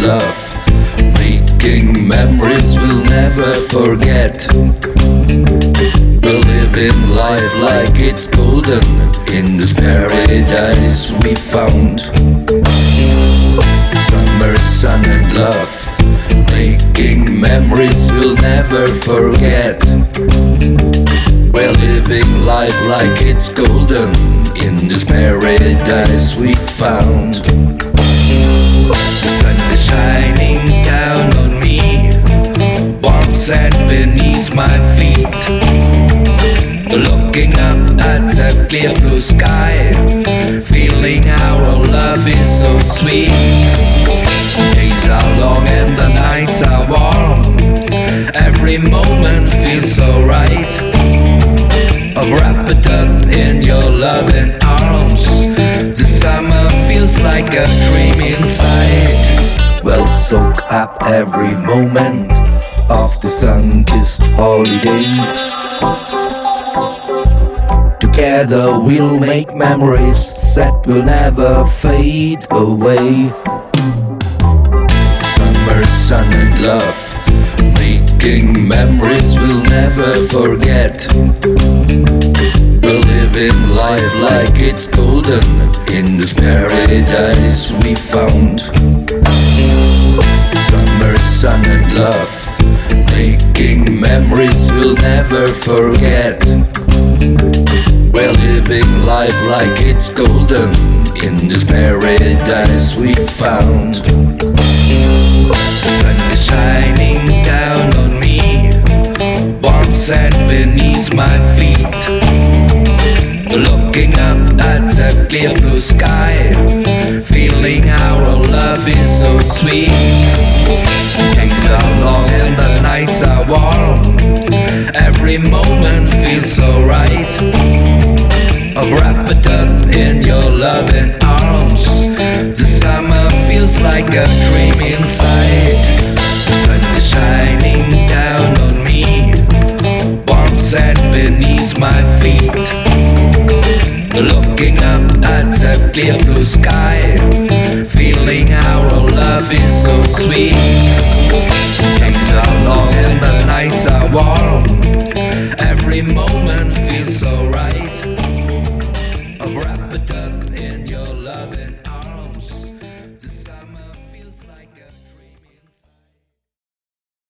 love, making memories we'll never forget. We're living life like it's golden in this paradise we found. Summer, sun and love, making memories we'll never forget. We're living life like it's golden in this paradise we found. The sun is shining down on me, warm sand beneath my feet. Looking up at a clear blue sky, feeling our love is so sweet. Days are long and the nights are warm, every moment feels so right. Wrap it up in your loving arms, the summer feels like a dream inside. Well, soak up every moment of the sun-kissed holiday. Together we'll make memories that will never fade away. Summer, sun and love, making memories we'll never forget. We're living life like it's golden in this paradise we found. Summer, sun and love, making memories we'll never forget. We're living life like it's golden in this paradise we found. The sun is shining down on me, warm sand beneath my feet. Looking up at a clear blue sky, feeling our love is so sweet. Days are long and the nights are warm, every moment feels so right. Wrap it up in your loving arms, the summer feels like a dream inside.